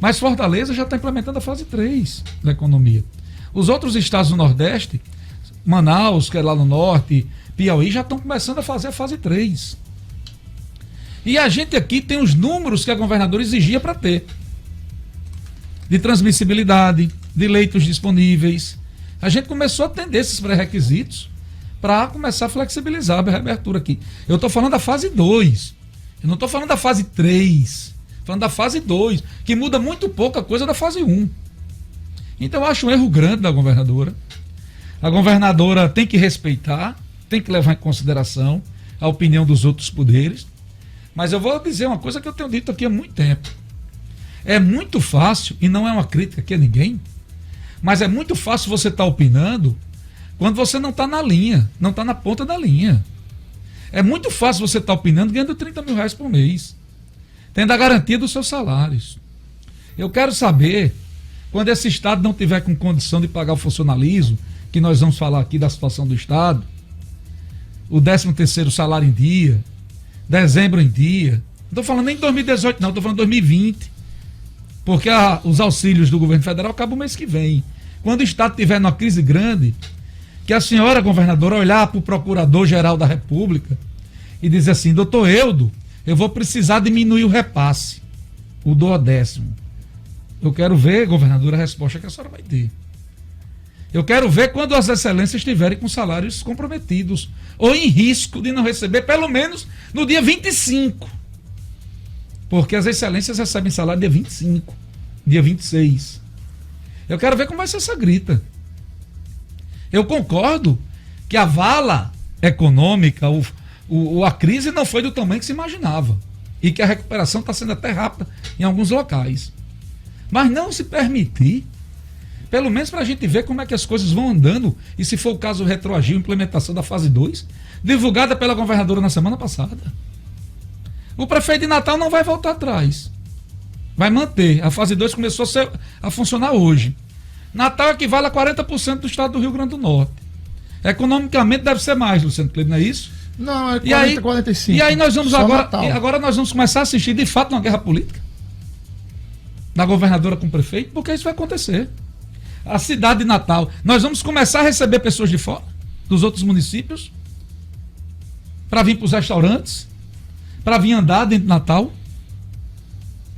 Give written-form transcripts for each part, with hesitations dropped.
Mas Fortaleza já está implementando a fase 3 da economia. Os outros estados do Nordeste, Manaus, que é lá no Norte, Piauí, já estão começando a fazer a fase 3. E a gente aqui tem os números que a governadora exigia para ter. De transmissibilidade, de leitos disponíveis. A gente começou a atender esses pré-requisitos para começar a flexibilizar a reabertura aqui. Eu estou falando da fase 2. Eu não estou falando da fase 3. Falando da fase 2, que muda muito pouca coisa da fase 1. Então eu acho um erro grande da governadora. A governadora tem que respeitar, tem que levar em consideração a opinião dos outros poderes. Mas eu vou dizer uma coisa que eu tenho dito aqui há muito tempo. É muito fácil, e não é uma crítica aqui a ninguém, mas é muito fácil você estar opinando quando você não está na linha, não está na ponta da linha. É muito fácil você estar opinando ganhando 30 mil reais por mês, tendo a garantia dos seus salários. Eu quero saber, quando esse Estado não tiver com condição de pagar o funcionalismo, que nós vamos falar aqui da situação do Estado, o 13º salário em dia, dezembro em dia, não estou falando nem de 2018 não, estou falando de 2020, porque os auxílios do governo federal acabam o mês que vem. Quando o Estado tiver numa crise grande, que a senhora governadora olhar para o Procurador-Geral da República e dizer assim, doutor Eudo, eu vou precisar diminuir o repasse, o duodécimo. Eu quero ver, governadora, a resposta que a senhora vai ter. Eu quero ver quando as excelências estiverem com salários comprometidos ou em risco de não receber, pelo menos no dia 25. Porque as excelências recebem salário dia 25, dia 26. Eu quero ver como vai ser essa grita. Eu concordo que a vala econômica, a crise não foi do tamanho que se imaginava. E que a recuperação está sendo até rápida em alguns locais. Mas não se permitir, pelo menos para a gente ver como é que as coisas vão andando, e se for o caso retroagir a implementação da fase 2, divulgada pela governadora na semana passada. O prefeito de Natal não vai voltar atrás. Vai manter. A fase 2 começou a funcionar hoje. Natal equivale a 40% do estado do Rio Grande do Norte. Economicamente deve ser mais, Luciano Cleide, não é isso? Não, é 40, 45. E aí nós vamos agora nós vamos começar a assistir de fato uma guerra política da governadora com o prefeito, porque isso vai acontecer. A cidade de Natal, nós vamos começar a receber pessoas de fora, dos outros municípios, para vir para os restaurantes, para vir andar dentro de Natal,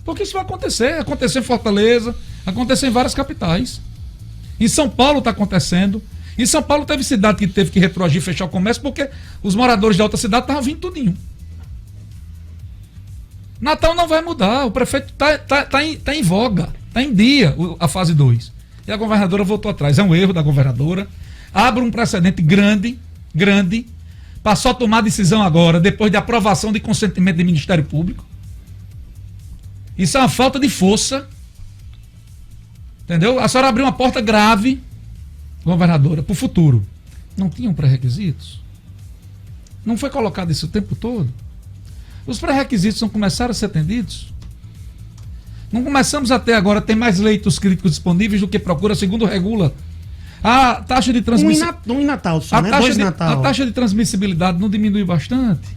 porque isso vai acontecer. Aconteceu em Fortaleza, aconteceu em várias capitais. Em São Paulo está acontecendo. Em São Paulo teve cidade que teve que retroagir, fechar o comércio, porque os moradores da outra cidade estavam vindo tudinho. Natal não vai mudar, o prefeito está em voga, está em dia a fase 2. E a governadora voltou atrás. É um erro da governadora. Abre um precedente grande, passou a tomar decisão agora, depois de aprovação de consentimento do Ministério Público. Isso é uma falta de força. Entendeu? A senhora abriu uma porta grave, governadora, para o futuro. Não tinham pré-requisitos? Não foi colocado isso o tempo todo? Os pré-requisitos não começaram a ser atendidos? Não começamos até agora a ter mais leitos críticos disponíveis do que procura, segundo regula. A taxa de transmissibilidade. Um em Natal só, né? Dois em Natal. A taxa de transmissibilidade não diminui bastante?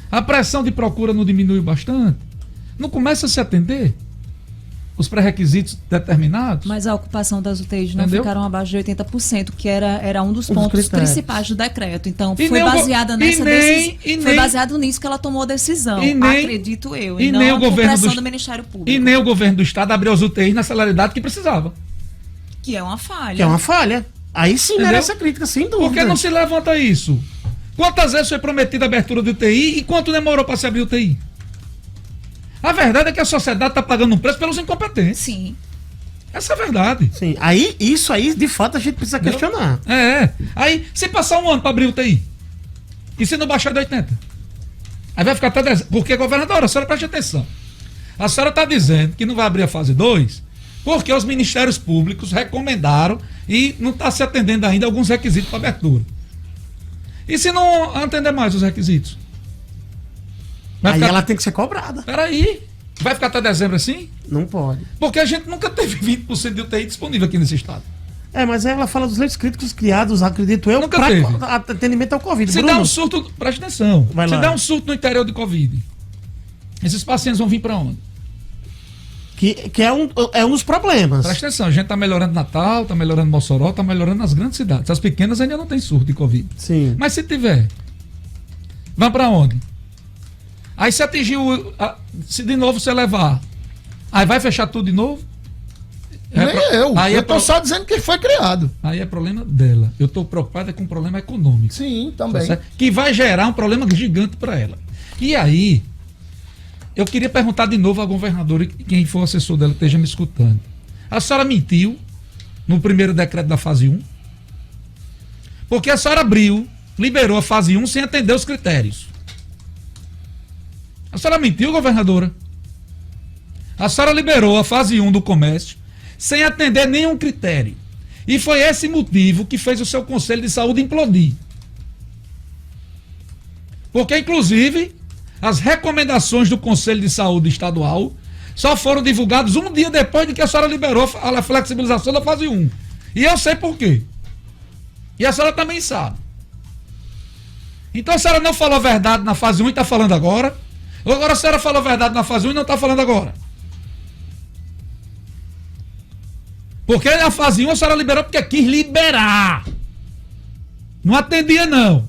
A pressão de procura não diminui bastante? Não começa a se atender os pré-requisitos determinados? Mas a ocupação das UTIs não ficaram abaixo de 80%, que era um dos pontos principais do decreto. Então, foi baseada nessa decisão. Foi baseado nisso que ela tomou a decisão, acredito eu. E nem o governo do Ministério Público. E nem o governo do Estado abriu as UTIs na celeridade que precisava. Que é uma falha. Aí sim merece essa crítica, sem dúvida. Por que não se levanta isso? Quantas vezes foi prometida a abertura de UTI e quanto demorou para se abrir UTI? A verdade é que a sociedade está pagando um preço pelos incompetentes. Sim. Essa é a verdade. Sim. Isso aí, de fato, a gente precisa questionar. Aí, se passar um ano para abrir UTI, e se não baixar de 80? Aí vai ficar até 10. Porque, governadora, a senhora preste atenção. A senhora está dizendo que não vai abrir a fase 2 porque os ministérios públicos recomendaram e não está se atendendo ainda alguns requisitos para abertura. E se não atender mais os requisitos? Aí ela tem que ser cobrada. Peraí, vai ficar até dezembro assim? Não pode. Porque a gente nunca teve 20% de UTI disponível aqui nesse estado. Mas ela fala dos leitos críticos criados, acredito eu, para atendimento ao Covid. Se Bruno, der um surto, preste atenção, se der um surto no interior de Covid, esses pacientes vão vir para onde? Que é um dos problemas. Presta atenção, a gente tá melhorando Natal, tá melhorando Mossoró, tá melhorando nas grandes cidades. As pequenas ainda não tem surto de Covid. Sim. Mas se tiver, vai pra onde? Aí se atingiu, se de novo você levar, aí vai fechar tudo de novo? Eu tô só dizendo que foi criado. Aí é problema dela. Eu tô preocupado com um problema econômico. Sim, também. Tá, que vai gerar um problema gigante para ela. E aí, eu queria perguntar de novo à governadora, e quem for assessor dela esteja me escutando. A senhora mentiu no primeiro decreto da fase 1? Porque a senhora liberou a fase 1 sem atender os critérios. A senhora mentiu, governadora? A senhora liberou a fase 1 do comércio sem atender nenhum critério. E foi esse motivo que fez o seu Conselho de Saúde implodir. Porque, inclusive, as recomendações do Conselho de Saúde Estadual só foram divulgadas um dia depois de que a senhora liberou a flexibilização da fase 1. E eu sei por quê. E a senhora também sabe. Então a senhora não falou a verdade na fase 1 e está falando agora? Ou agora a senhora falou a verdade na fase 1 e não está falando agora? Porque a fase 1 a senhora liberou porque quis liberar. Não atendia, não.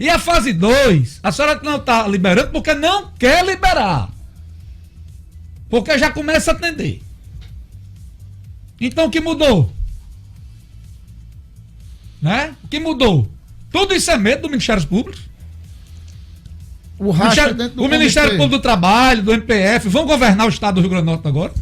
E a fase 2, a senhora não está liberando porque não quer liberar. Porque já começa a atender. Então o que mudou? Né? O que mudou? Tudo isso é medo do Ministério Público. O Ministério Público do Trabalho, do MPF, vão governar o estado do Rio Grande do Norte agora?